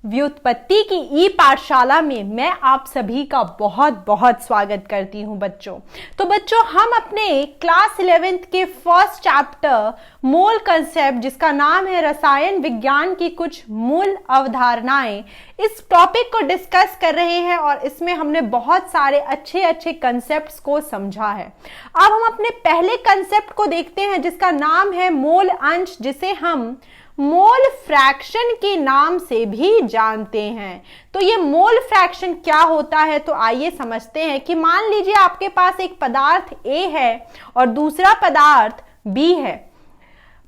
व्युत्पत्ति की ई पाठशाला में मैं आप सभी का बहुत बहुत स्वागत करती हूं बच्चों। तो बच्चों, हम अपने क्लास 11th के फर्स्ट चैप्टर मूल कंसेप्ट, जिसका नाम है रसायन विज्ञान की कुछ मूल अवधारणाएं, इस टॉपिक को डिस्कस कर रहे हैं और इसमें हमने बहुत सारे अच्छे अच्छे कंसेप्ट्स को समझा है। अब हम अपने पहले कंसेप्ट को देखते हैं जिसका नाम है मोल अंश, जिसे हम मोल फ्रैक्शन के नाम से भी जानते हैं। तो ये मोल फ्रैक्शन क्या होता है, तो आइए समझते हैं कि मान लीजिए आपके पास एक पदार्थ A है और दूसरा पदार्थ B है।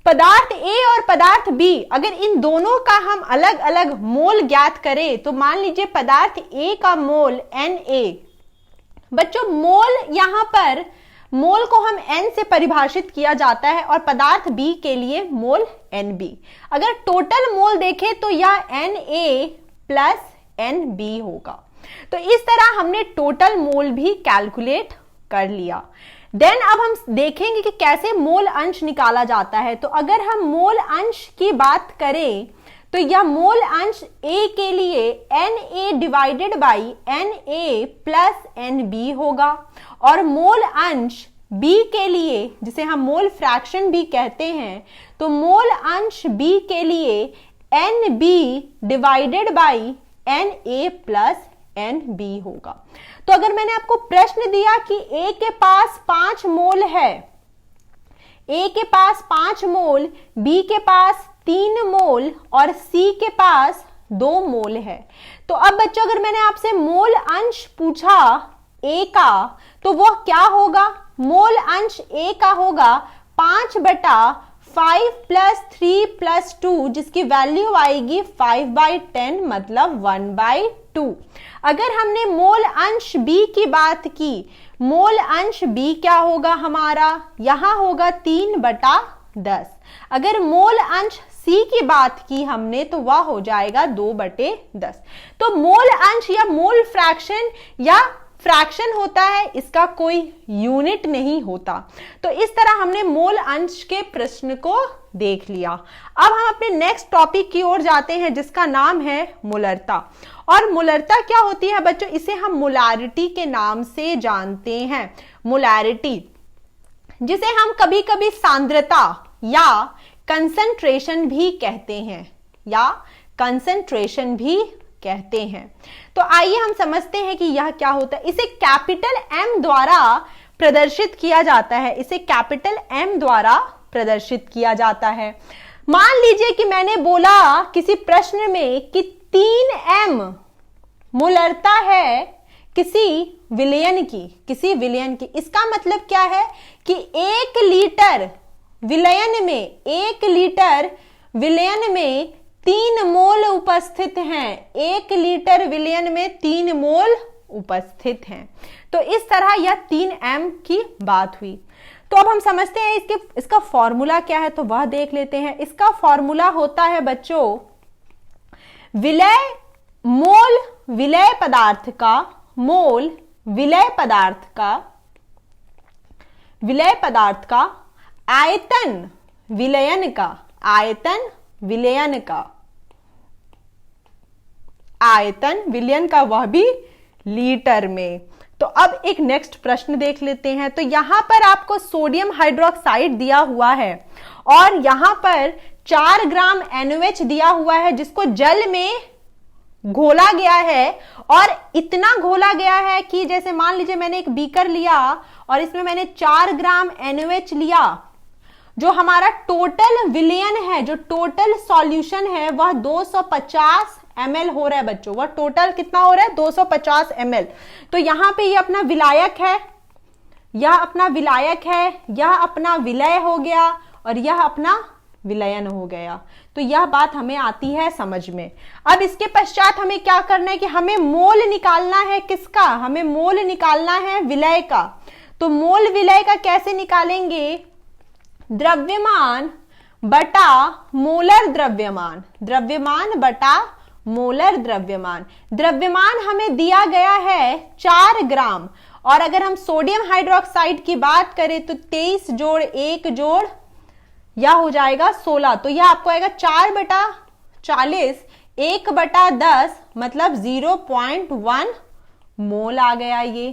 पदार्थ A और पदार्थ B, अगर इन दोनों का हम अलग अलग मोल ज्ञात करें तो मान लीजिए पदार्थ A का मोल Na। बच्चों, मोल यहां पर मोल को हम N से परिभाषित किया जाता है और पदार्थ B के लिए मोल Nb। अगर टोटल मोल देखें तो यह Na प्लस Nb होगा। तो इस तरह हमने टोटल मोल भी कैलकुलेट कर लिया। देन अब हम देखेंगे कि कैसे मोल अंश निकाला जाता है। तो अगर हम मोल अंश की बात करें तो यह मोल अंश A के लिए Na divided by Na plus Nb होगा और मोल अंश B के लिए, जिसे हम मोल फ्रैक्शन भी कहते हैं, तो मोल अंश B के लिए Nb divided by Na plus Nb होगा। तो अगर मैंने आपको प्रश्न दिया कि A के पास 5 मोल है, A के पास 5 मोल, B के पास 3 मोल और C के पास 2 मोल है, तो अब बच्चों अगर मैंने आपसे मोल अंश पूछा A का, तो वह क्या होगा? मोल अंश A का होगा 5/5 प्लस 3 प्लस 2, जिसकी वैल्यू आएगी 5/10, मतलब 1/2। अगर हमने मोल अंश B की बात की, मोल अंश B क्या होगा हमारा? यहां होगा 3/10। अगर मोल अंश C की बात की हमने तो वह हो जाएगा 2/10। तो मोल अंश या मोल फ्रैक्शन या फ्रैक्शन होता है, इसका कोई यूनिट नहीं होता। तो इस तरह हमने मोल अंश के प्रश्न को देख लिया। अब हम अपने नेक्स्ट टॉपिक की ओर जाते हैं जिसका नाम है मोलरता। और मोलरता क्या होती है बच्चों? इसे हम मोलारिटी के नाम से जानते हैं। मोलारिटी, जिसे हम कभी कभी सांद्रता या कंसंट्रेशन भी कहते हैं, या कंसंट्रेशन भी कहते हैं। तो आइए हम समझते हैं कि यह क्या होता है। इसे कैपिटल M द्वारा प्रदर्शित किया जाता है। इसे कैपिटल M द्वारा प्रदर्शित किया जाता है। मान लीजिए कि मैंने बोला किसी प्रश्न में कि 3m मोलरता है किसी विलयन की। इसका मतलब क्या है कि 1 लीटर विलयन में 3 मोल उपस्थित हैं। 1 लीटर विलयन में 3 मोल उपस्थित हैं। तो इस तरह यह 3m की बात हुई। तो अब हम समझते हैं इसका फॉर्मूला क्या है, तो वह देख लेते हैं। इसका फॉर्मूला होता है बच्चों, मोल विलय पदार्थ का आयतन विलयन का आयतन विलयन का, वह भी लीटर में। तो अब एक नेक्स्ट प्रश्न देख लेते हैं। तो यहां पर आपको सोडियम हाइड्रोक्साइड दिया हुआ है और यहां पर 4 ग्राम NaOH दिया हुआ है, जिसको जल में घोला गया है। और इतना घोला गया है कि जैसे मान लीजिए मैंने एक बीकर लिया और इसमें मैंने 4 ग्राम NaOH लिया। जो हमारा टोटल विलयन है, जो टोटल सॉल्यूशन है, वह 250 ml हो रहा है बच्चों। वह टोटल कितना हो रहा है? 250 ml। तो यहां पे ये अपना विलायक है, यह अपना विलय हो गया और यह अपना विलयन हो गया। तो यह बात हमें आती है समझ में। अब इसके पश्चात हमें क्या करना है कि हमें मोल निकालना है। किसका? हमें मोल निकालना है विलय का। तो मोल विलय का कैसे निकालेंगे? द्रव्यमान बटा मोलर द्रव्यमान, द्रव्यमान हमें दिया गया है 4 ग्राम। और अगर हम सोडियम हाइड्रोक्साइड की बात करें तो 23 जोड़ 1 जोड़ यह हो जाएगा 16। तो यह आपको आएगा 4/40 1/10 मतलब 0.1 मोल आ गया ये।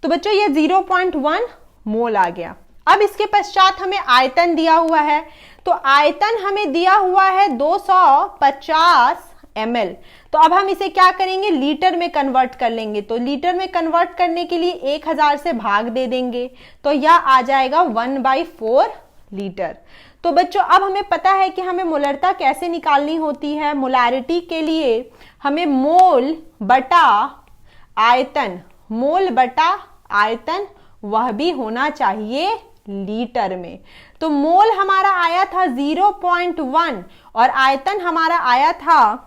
तो बच्चों ये 0.1 मोल आ गया। अब इसके पश्चात हमें आयतन दिया हुआ है, तो आयतन हमें दिया हुआ है 250 ml। तो अब हम इसे क्या करेंगे, लीटर में कन्वर्ट कर लेंगे। तो लीटर में कन्वर्ट करने के लिए 1000 से भाग दे देंगे, तो यह आ जाएगा 1/4 लीटर। तो बच्चों अब हमें पता है कि हमें मोलरता कैसे निकालनी होती है। मोलारिटी के लिए हमें मोल बटा आयतन, मोल बटा आयतन वह भी होना चाहिए लीटर में। तो मोल हमारा आया था 0.1 और आयतन हमारा आया था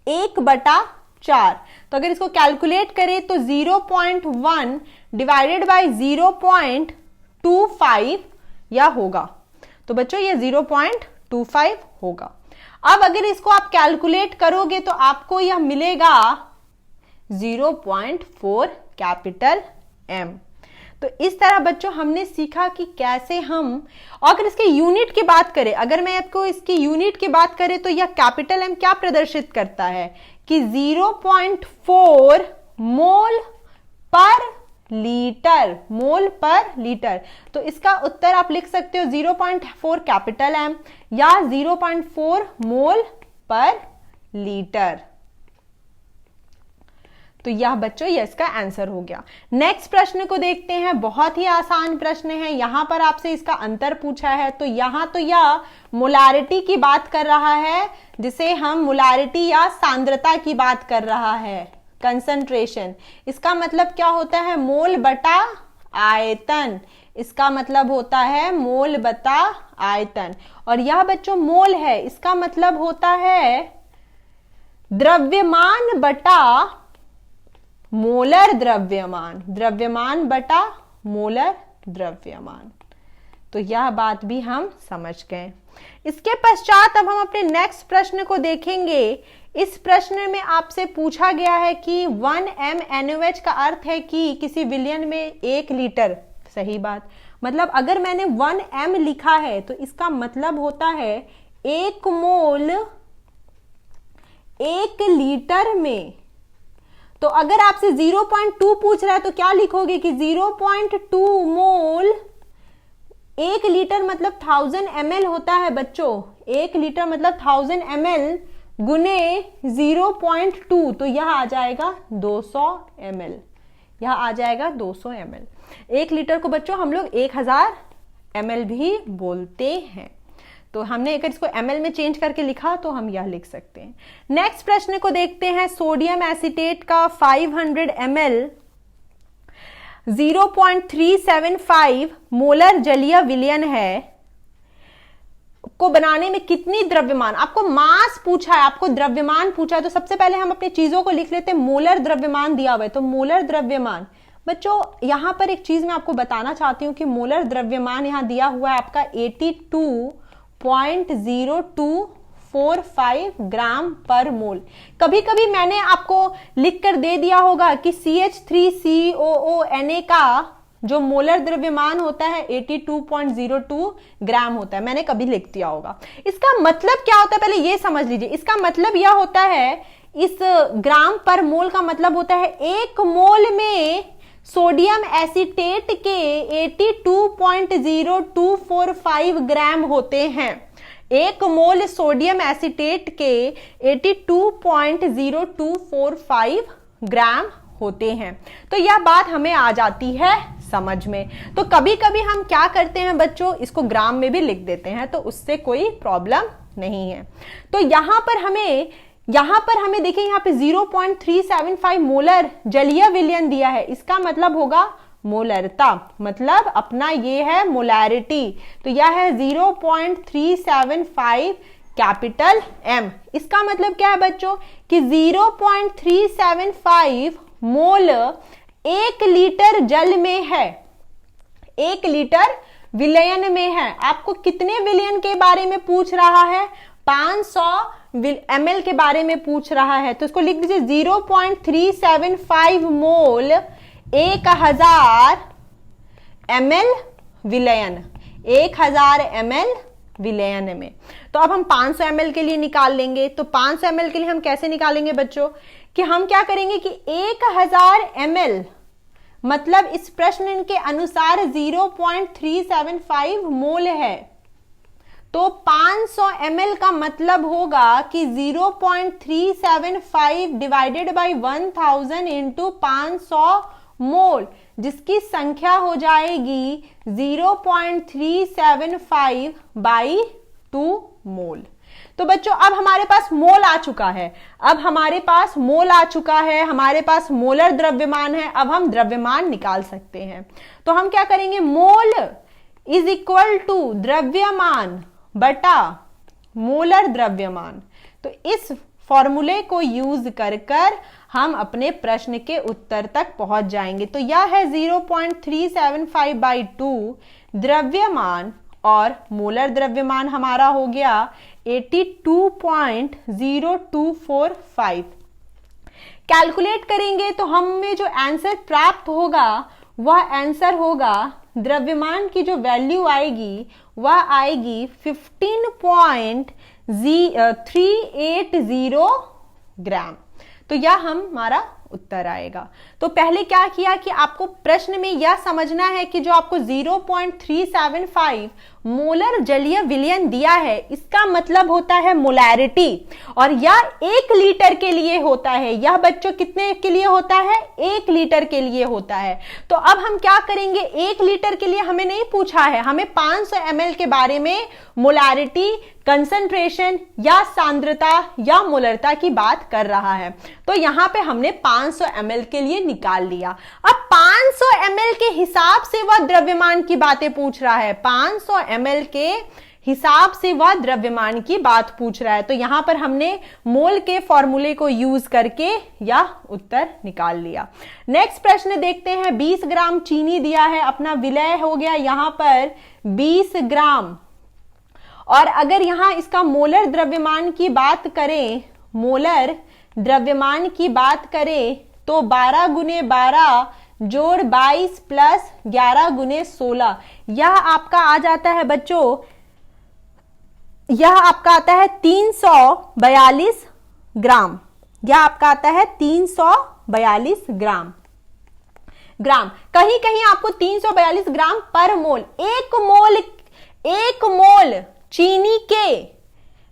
1/4। तो अगर इसको कैलकुलेट करें तो 0.1 डिवाइडेड बाय 0.25 यह होगा। तो बच्चों ये 0.25 होगा। अब अगर इसको आप कैलकुलेट करोगे तो आपको यह मिलेगा 0.4 कैपिटल M। तो इस तरह बच्चों हमने सीखा कि कैसे हम, अगर इसके यूनिट की बात करें, अगर मैं आपको इसकी यूनिट की बात करें तो यह कैपिटल M क्या प्रदर्शित करता है कि 0.4 मोल पर लीटर, मोल पर लीटर। तो इसका उत्तर आप लिख सकते हो 0.4 कैपिटल M या 0.4 मोल पर लीटर। तो यह बच्चों ये इसका आंसर हो गया। नेक्स्ट प्रश्न को देखते हैं, बहुत ही आसान प्रश्न है। यहां पर आपसे इसका अंतर पूछा है, तो यहां तो यह मोलारिटी की बात कर रहा है, जिसे हम मोलारिटी या सांद्रता की बात कर रहा है, कंसंट्रेशन। इसका मतलब क्या होता है, मोल बटा आयतन। इसका मतलब होता है मोल बटा आयतन। और यह बच्चों मोल है, इसका मतलब होता है द्रव्यमान बटा मोलर द्रव्यमान, द्रव्यमान बटा मोलर द्रव्यमान। तो यह बात भी हम समझ गए। इसके पश्चात अब हम अपने नेक्स्ट प्रश्न को देखेंगे। इस प्रश्न में आपसे पूछा गया है कि 1 m NaOH का अर्थ है कि किसी विलयन में 1 लीटर। सही बात, मतलब अगर मैंने 1 m लिखा है तो इसका मतलब होता है 1 मोल 1 लीटर में। तो अगर आपसे 0.2 पूछ रहा है तो क्या लिखोगे कि 0.2 मोल 1 लीटर मतलब 1000 ml होता है बच्चों। 1 लीटर मतलब 1000 ml गुने 0.2, तो यह आ जाएगा 200 ml। यह आ जाएगा 200 ml। 1 लीटर को बच्चों हम लोग 1000 ml भी बोलते हैं। तो हमने अगर इसको ml में चेंज करके लिखा तो हम यह लिख सकते हैं। नेक्स्ट प्रश्न को देखते हैं। सोडियम एसीटेट का 500 ml 0.375 मोलर जलीय विलयन है को बनाने में कितनी द्रव्यमान, आपको मास पूछा है, आपको द्रव्यमान पूछा है, तो सबसे पहले हम अपनी चीजों को लिख लेते हैं। मोलर द्रव्यमान दिया हुआ है, तो मोलर द्रव्यमान बच्चों यहां पर एक चीज मैं आपको बताना चाहती हूं कि मोलर द्रव्यमान यहां दिया हुआ है आपका 82.0245 ग्राम पर मोल। कभी कभी मैंने आपको लिखकर दे दिया होगा कि CH3COONA का जो मोलर द्रव्यमान होता है 82.02 ग्राम होता है, मैंने कभी लिख दिया होगा। इसका मतलब क्या होता है पहले ये समझ लीजिए। इसका मतलब यह होता है, इस ग्राम पर मोल का मतलब होता है 1 मोल में सोडियम एसीटेट के 82.0245 ग्राम होते हैं। 1 मोल सोडियम एसीटेट के 82.0245 ग्राम होते हैं। तो यह बात हमें आ जाती है समझ में। तो कभी कभी हम क्या करते हैं बच्चों, इसको ग्राम में भी लिख देते हैं, तो उससे कोई प्रॉब्लम नहीं है। तो यहां पर हमें देखिए यहाँ पे 0.375 मोलर जलीय विलयन दिया है। इसका मतलब होगा मोलरता, मतलब अपना ये है मोलैरिटी। तो यह है 0.375 कैपिटल M। इसका मतलब क्या है बच्चों कि 0.375 मोल 1 लीटर जल में है, 1 लीटर विलयन में है। आपको कितने विलयन के बारे में पूछ रहा है, 500 ml के बारे में पूछ रहा है। तो इसको लिख दीजिए 0.375 मोल 1000 ml विलयन, 1000 ml विलयन में। तो अब हम 500 ml के लिए निकाल लेंगे। तो 500 ml के लिए हम कैसे निकालेंगे बच्चों कि हम क्या करेंगे कि 1000 ml मतलब इस प्रश्न के अनुसार 0.375 मोल है। तो 500 ml का मतलब होगा कि 0.375 डिवाइडेड बाई 1000 इंटू 500 मोल, जिसकी संख्या हो जाएगी 0.375 बाई 2 मोल। तो बच्चों अब हमारे पास मोल आ चुका है, हमारे पास पास मोलर द्रव्यमान है। अब हम द्रव्यमान निकाल सकते हैं। तो हम क्या करेंगे, मोल इज इक्वल टू द्रव्यमान बटा मोलर द्रव्यमान। तो इस फॉर्मूले को यूज कर हम अपने प्रश्न के उत्तर तक पहुंच जाएंगे। तो यह है 0.375 बाई 2 द्रव्यमान, और मोलर द्रव्यमान हमारा हो गया 82.0245। कैलकुलेट करेंगे तो हमें जो आंसर प्राप्त होगा वह आंसर होगा, द्रव्यमान की जो वैल्यू आएगी वह आएगी 15.380 ग्राम। तो यह हमारा उत्तर आएगा। तो पहले क्या किया कि आपको प्रश्न में यह समझना है कि जो आपको 0.375 मोलर जलीय विलयन दिया है, इसका मतलब होता है मोलैरिटी, और यह 1 लीटर के लिए होता है। यह बच्चों कितने के लिए होता है, 1 लीटर के लिए होता है। तो अब हम क्या करेंगे, 1 लीटर के लिए हमें नहीं पूछा है, हमें 500 ml के बारे में मोलैरिटी, कंसंट्रेशन या सांद्रता या मोलरता की बात कर रहा है। तो यहां पे हमने 500 ml के लिए निकाल लिया। अब 500 ml के हिसाब से वह द्रव्यमान की बातें पूछ रहा है, 500 ml के हिसाब से वह द्रव्यमान की बात पूछ रहा है। तो यहां पर हमने मोल के फॉर्मूले को यूज करके यह उत्तर निकाल लिया। नेक्स्ट प्रश्न देखते हैं। 20 ग्राम चीनी दिया है, अपना विलय हो गया यहां पर 20 ग्राम, और अगर यहां इसका मोलर द्रव्यमान की बात करें, मोलर द्रव्यमान की बात करें तो 12 गुने 12 जोड़ 22 प्लस 11 गुने 16, यह आपका आ जाता है बच्चों, यह आपका आता है 342 ग्राम। यह आपका आता है 342 ग्राम। कहीं कहीं आपको 342 ग्राम पर मोल, एक मोल चीनी के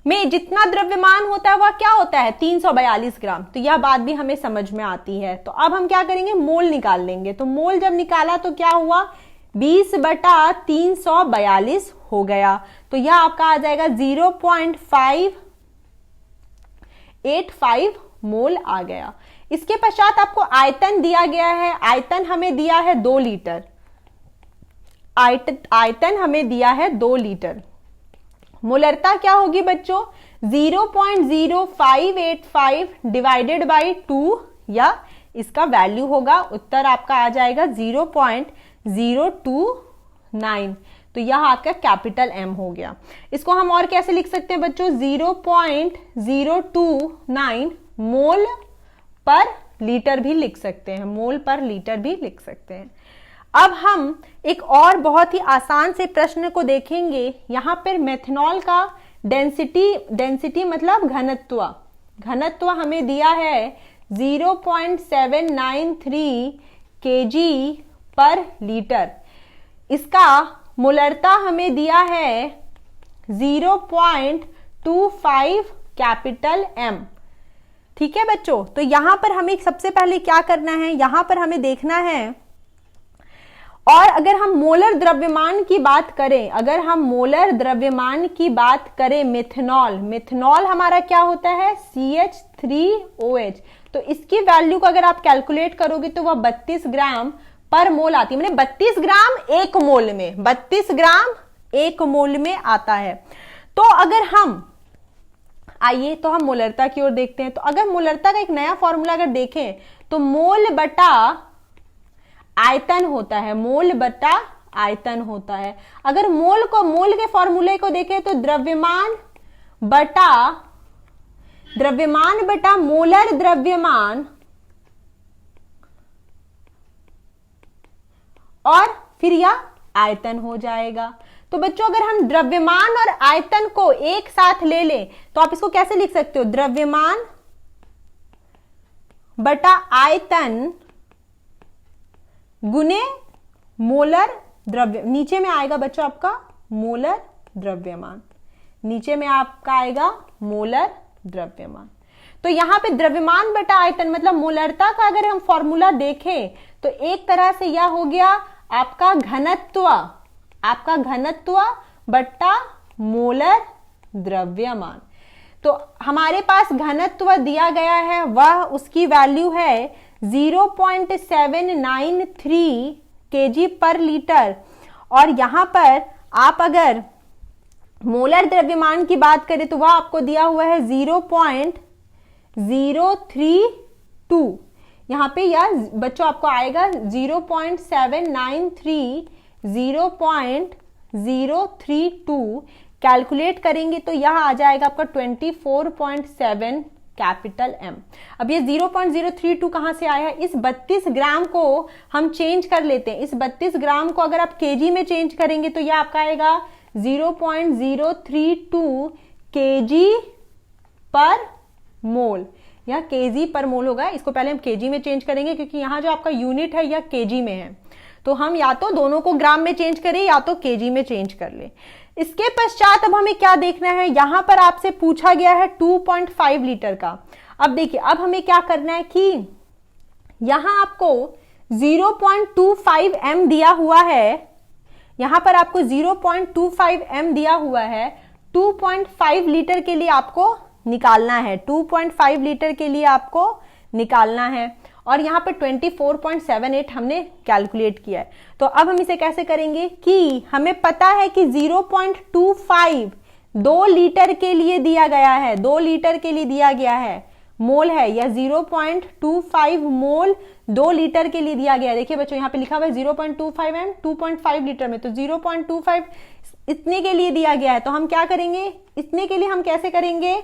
में जितना द्रव्यमान होता है वह क्या होता है, 342 ग्राम। तो यह बात भी हमें समझ में आती है। तो अब हम क्या करेंगे, मोल निकाल लेंगे। तो मोल जब निकाला तो क्या हुआ, 20/342 हो गया। तो यह आपका आ जाएगा 0.585 मोल आ गया। इसके पश्चात आपको आयतन दिया गया है। आयतन हमें दिया है 2 लीटर। आयतन हमें दिया है 2 लीटर। मोलरता क्या होगी बच्चों, 0.0585 डिवाइडेड बाई 2, या इसका वैल्यू होगा, उत्तर आपका आ जाएगा 0.029। तो यह आपका कैपिटल M हो गया। इसको हम और कैसे लिख सकते हैं बच्चों, 0.029 मोल पर लीटर भी लिख सकते हैं, मोल पर लीटर भी लिख सकते हैं। अब हम एक और बहुत ही आसान से प्रश्न को देखेंगे। यहां पर मेथनॉल का डेंसिटी मतलब घनत्व हमें दिया है 0.793 kg पर लीटर। इसका मोलरता हमें दिया है 0.25 कैपिटल M। ठीक है बच्चों, तो यहां पर हमें सबसे पहले क्या करना है, यहां पर हमें देखना है, और अगर हम मोलर द्रव्यमान की बात करें, मिथेनॉल हमारा क्या होता है, CH3OH। तो इसकी वैल्यू को अगर आप कैलकुलेट करोगे तो वह 32 ग्राम पर मोल आती है, मैंने 32 ग्राम एक मोल में आता है। तो अगर हम आइए तो हम मोलरता की ओर देखते हैं। तो अगर मोलरता का एक नया फॉर्मूला अगर देखें तो मोल बटा आयतन होता है, अगर मोल के फॉर्मूले को देखें तो द्रव्यमान बटा मोलर द्रव्यमान, और फिर यह आयतन हो जाएगा। तो बच्चों अगर हम द्रव्यमान और आयतन को एक साथ ले लें तो आप इसको कैसे लिख सकते हो, द्रव्यमान बटा आयतन गुने मोलर द्रव्य, नीचे में आएगा बच्चों आपका मोलर द्रव्यमान, नीचे में आपका आएगा मोलर द्रव्यमान। तो यहां पे द्रव्यमान बटा आयतन मतलब मोलरता का अगर हम फॉर्मूला देखें तो एक तरह से यह हो गया आपका घनत्व बटा मोलर द्रव्यमान। तो हमारे पास घनत्व दिया गया है, वह उसकी वैल्यू है 0.793 kg पर लीटर, और यहां पर आप अगर मोलर द्रव्यमान की बात करें तो वह आपको दिया हुआ है 0.032। यहां पे यह बच्चों आपको आएगा 0.793 0.032, कैलकुलेट करेंगे तो यह आ जाएगा आपका 24.7 कैपिटल M। अब ये 0.032 कहां से आया है, इस 32 ग्राम को हम चेंज कर लेते हैं। इस 32 ग्राम को अगर आप केजी में चेंज करेंगे तो यह आपका आएगा 0.032 केजी पर मोल, यह केजी पर मोल होगा। इसको पहले हम केजी में चेंज करेंगे क्योंकि यहां जो आपका यूनिट है यह केजी में है, तो हम या तो दोनों को ग्राम में चेंज करें या तो केजी में चेंज कर ले। इसके पश्चात अब हमें क्या देखना है, यहां पर आपसे पूछा गया है 2.5 लीटर का। अब देखिए अब हमें क्या करना है कि यहां आपको 0.25 m दिया हुआ है, यहां पर आपको 0.25 m दिया हुआ है, 2.5 लीटर के लिए आपको निकालना है, 2.5 लीटर के लिए आपको निकालना है, और यहां पे 24.78 हमने कैलकुलेट किया है। तो अब हम इसे कैसे करेंगे कि हमें पता है कि 0.25 2 लीटर के लिए दिया गया है, 2 लीटर के लिए दिया गया है, मोल है या 0.25 मोल 2 लीटर के लिए दिया गया है। देखिए बच्चों यहाँ पे लिखा हुआ है 0.25 m 2.5 लीटर में, तो 0.25 इतने के लिए दिया गया है। तो हम क्या करेंगे, इतने के लिए हम कैसे करेंगे,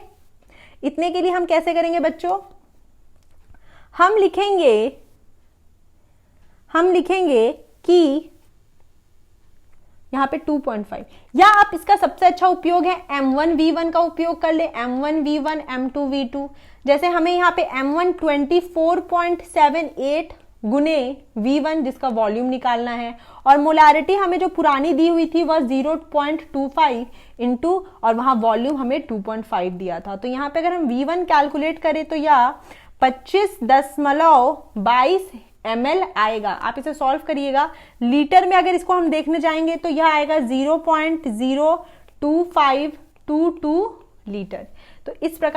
इतने के लिए हम कैसे करेंगे बच्चों, हम लिखेंगे कि यहां पे 2.5, या आप इसका सबसे अच्छा उपयोग है M1V1 का उपयोग कर ले, M1V1 M2V2। जैसे हमें यहाँ पे M1 24.78 गुने V1 जिसका वॉल्यूम निकालना है, और मोलारिटी हमें जो पुरानी दी हुई थी वह 0.25 इंटू, और वहां वॉल्यूम हमें 2.5 दिया था। तो यहाँ पे अगर हम V1 कैलकुलेट करें तो यह 25.22 ml आएगा। आप इसे सॉल्व करिएगा, लीटर में अगर इसको हम देखने जाएंगे तो यह आएगा 0.02522 लीटर। तो इस प्रकार